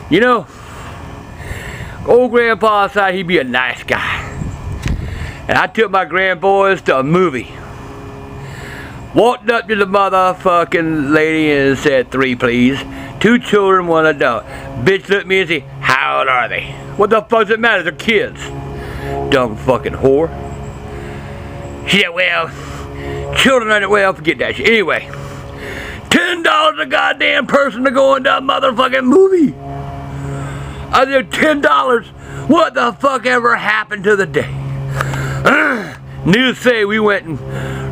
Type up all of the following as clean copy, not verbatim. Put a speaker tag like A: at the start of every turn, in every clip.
A: You know, old grandpa said he'd be a nice guy. And I took my grandboys to a movie. Walked up to the motherfucking lady and said, 3 please. 2 children, 1 adult. Bitch looked at me and said, how old are they? What the fuck does it matter? They're kids. Dumb fucking whore. She said, well, children are, well, forget that shit. Anyway, $10 a goddamn person to go into a motherfucking movie. I said, $10? What the fuck ever happened to the day? Needless to say, we went and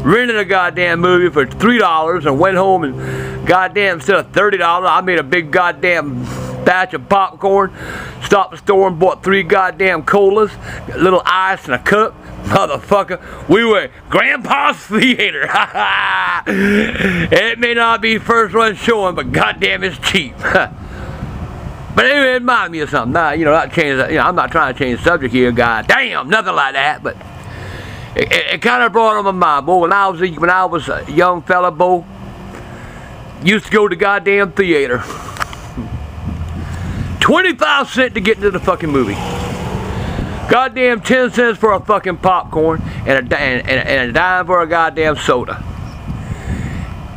A: rented a goddamn movie for $3 and went home and goddamn, instead of $30, I made a big goddamn batch of popcorn, stopped the store and bought 3 goddamn colas, a little ice and a cup. Motherfucker, we went Grandpa's Theater. It may not be first run showing, but goddamn it's cheap. But anyway, it reminded me of something. Nah, you know, I'm not trying to change the subject here, goddamn, nothing like that, but it kind of brought on my mind, boy. When I was a young fella, boy, used to go to goddamn theater. 25 cents to get into the fucking movie. Goddamn 10 cents for a fucking popcorn and a dime for a goddamn soda.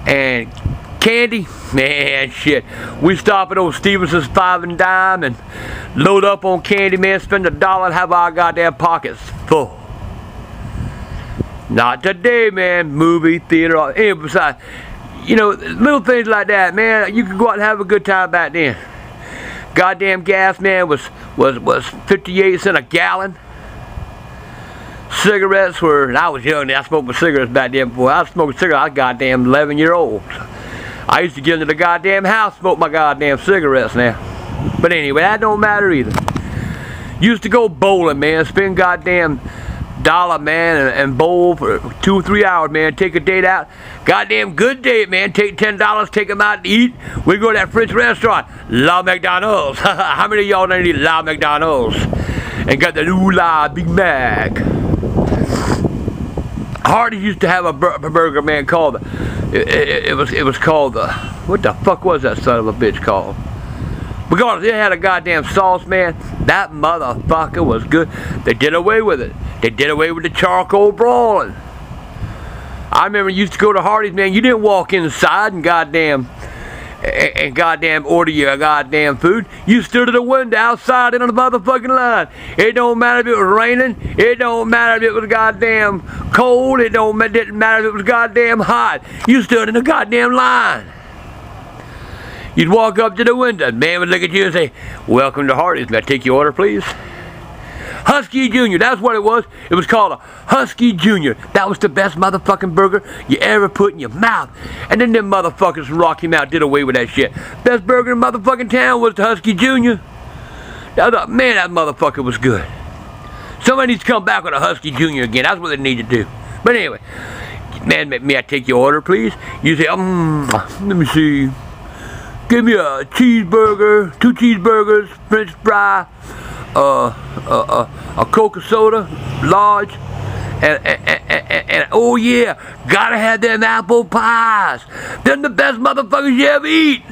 A: And candy, man, shit. We stop at old Stevenson's 5 and dime and load up on candy, man. Spend $1 and have our goddamn pockets full. Not today, man. Movie, theater, anyway, besides, you know, little things like that, man. You could go out and have a good time back then. Goddamn gas, man, was 58 cents a gallon. Cigarettes were, and I was young then, I smoked my cigarettes back then. Boy, I was smoking cigarettes, I was goddamn 11-year-old. I used to get into the goddamn house, smoke my goddamn cigarettes now. But anyway, that don't matter either. Used to go bowling, man, spend goddamn $1, man, and bowl for 2 or 3 hours, man. Take a date out. Goddamn good date, man. Take $10, take them out to eat. We go to that French restaurant, La McDonald's. How many of y'all done eat La McDonald's? And got the ooh la Big Mac. Hardy used to have a burger, man, called it was called the, what the fuck was that son of a bitch called? Because it had a goddamn sauce, man. That motherfucker was good. They did away with it. They did away with the charcoal broiling. I remember you used to go to Hardee's, man. You didn't walk inside and goddamn order your goddamn food. You stood at the window outside in the motherfucking line. It don't matter if it was raining. It don't matter if it was goddamn cold. It didn't matter if it was goddamn hot. You stood in the goddamn line. You'd walk up to the window. Man would look at you and say, welcome to Hardee's. May I take your order, please? Husky Jr. That's what it was. It was called a Husky Jr. That was the best motherfucking burger you ever put in your mouth. And then them motherfuckers from Rocky Mount did away with that shit. Best burger in motherfucking town was the Husky Jr. Man, that motherfucker was good. Somebody needs to come back with a Husky Jr. again. That's what they need to do. But anyway, man, may I take your order, please? You say, let me see. Give me a cheeseburger, 2 cheeseburgers, French fry, a Coca soda, large, and oh yeah, gotta have them apple pies. They're the best motherfuckers you ever eat.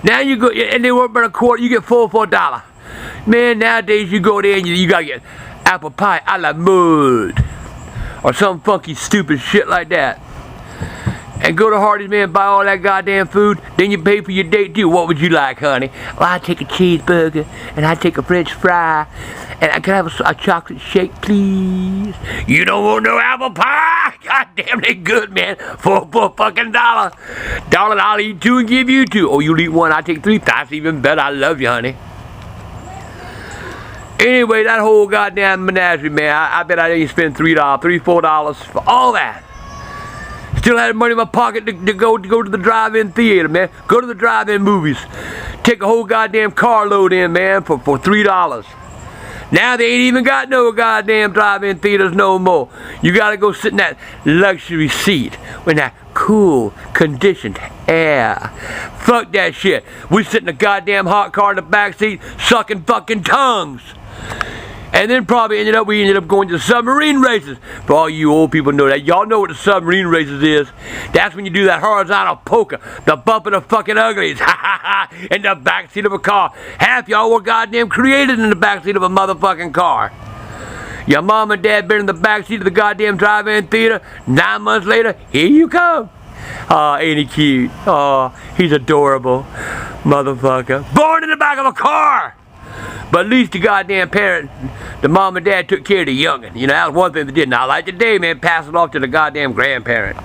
A: Now you go, and they work about a quarter, you get 4 for $1. Man, nowadays you go there and you gotta get apple pie a la mode, or some funky stupid shit like that. And go to Hardee's, man, buy all that goddamn food, then you pay for your date too. What would you like, honey? Well, I'd take a cheeseburger, and I'd take a French fry, and I could have a chocolate shake, please. You don't want no apple pie? God damn, they good, man. For fucking $1. Darling, I'll eat 2 and give you 2. Oh, you'll eat 1, I'll take 3. That's even better. I love you, honey. Anyway, that whole goddamn menagerie, man, I bet I didn't spend $3, $4 for all that. Still had money in my pocket to go to the drive-in theater, man. Go to the drive-in movies. Take a whole goddamn carload in, man, for $3. Now they ain't even got no goddamn drive-in theaters no more. You gotta go sit in that luxury seat with that cool, conditioned air. Fuck that shit. We sit in a goddamn hot car in the back seat sucking fucking tongues. And then probably we ended up going to submarine races. For all you old people know that. Y'all know what the submarine races is. That's when you do that horizontal poker. The bump of the fucking uglies. In the backseat of a car. Half y'all were goddamn created in the backseat of a motherfucking car. Your mom and dad been in the backseat of the goddamn drive-in theater. 9 months later, here you come. Aw, ain't he cute? Aw, he's adorable. Motherfucker. Born in the back of a car! But at least the goddamn parent, the mom and dad took care of the youngin'. You know, that was one thing they did. Now, like today, man, pass it off to the goddamn grandparent.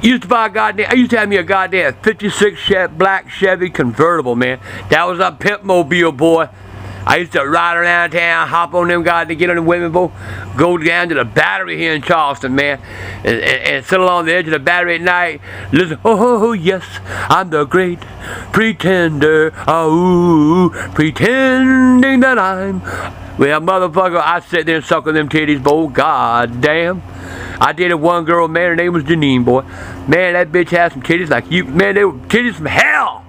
A: I used to have me a goddamn 56 black Chevy convertible, man. That was a pimp mobile, boy. I used to ride around town, hop on them guys to get on the women boat, go down to the Battery here in Charleston, man, and sit along the edge of the Battery at night, listen, oh yes, I'm the great pretender, oh, pretending that I'm, well, motherfucker, I sit there and suck on them titties, boy, god damn. I dated one girl, man, her name was Janine, boy. Man, that bitch had some titties like you, man, they were titties from hell.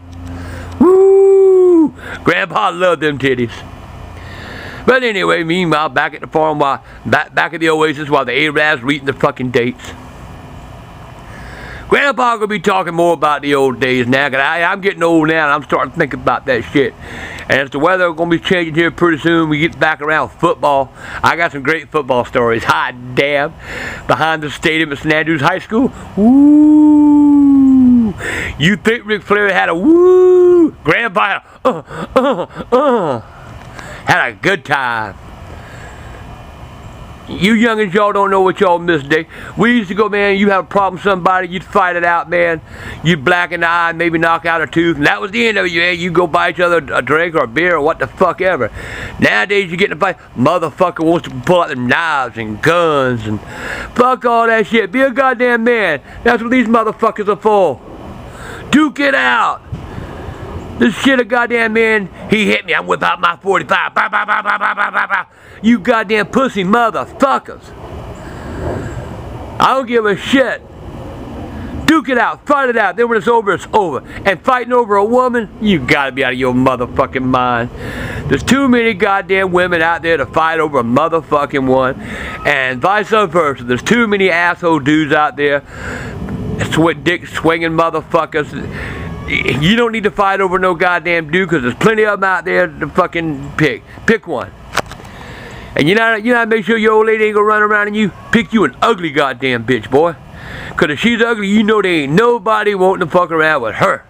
A: Woo! Grandpa loved them titties. But anyway, meanwhile, back at the farm, back at the Oasis, while the Arabs were eating the fucking dates. Grandpa gonna be talking more about the old days now, cause I'm getting old now and I'm starting to think about that shit. And as the weather gonna be changing here pretty soon, we get back around football. I got some great football stories. Hot damn. Behind the stadium at St. Andrews High School. Woo! You think Ric Flair had a woo? Grandpa had a good time. You youngins, y'all don't know what y'all missed today. We used to go, man, you have a problem with somebody, you'd fight it out, man. You'd black an eye, maybe knock out a tooth, and that was the end of it, man. You go buy each other a drink or a beer or what the fuck ever. Nowadays, you get in a fight, motherfucker wants to pull out them knives and guns and fuck all that shit. Be a goddamn man. That's what these motherfuckers are for. Duke it out. This shit a goddamn man, he hit me, I whip out my 45. Bah, bah, bah, bah, bah, bah, bah, bah. You goddamn pussy motherfuckers. I don't give a shit. Duke it out, fight it out, then when it's over, it's over. And fighting over a woman, you gotta be out of your motherfucking mind. There's too many goddamn women out there to fight over a motherfucking one. And vice versa, there's too many asshole dudes out there, dick swinging motherfuckers. You don't need to fight over no goddamn dude, because there's plenty of them out there to fucking pick. Pick one. And you know how to make sure your old lady ain't gonna run around and you pick you an ugly goddamn bitch, boy. Because if she's ugly, you know there ain't nobody wanting to fuck around with her.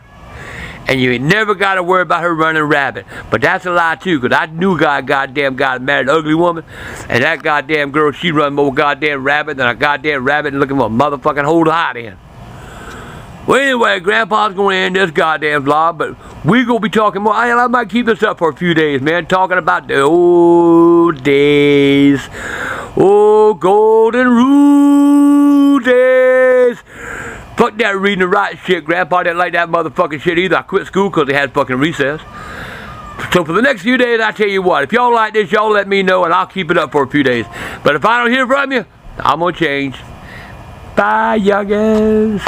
A: And you ain't never got to worry about her running rabbit. But that's a lie too, because I knew goddamn guy married an ugly woman. And that goddamn girl, she run more goddamn rabbit than a goddamn rabbit looking for a motherfucking hole to hide in. Well, anyway, Grandpa's going to end this goddamn vlog, but we're going to be talking more. I might keep this up for a few days, man, talking about the old days. Oh, golden rule days. Fuck that reading and writing shit. Grandpa didn't like that motherfucking shit either. I quit school because they had fucking recess. So for the next few days, I tell you what, if y'all like this, y'all let me know, and I'll keep it up for a few days. But if I don't hear from you, I'm going to change. Bye, youngins.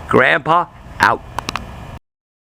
A: Grandpa out.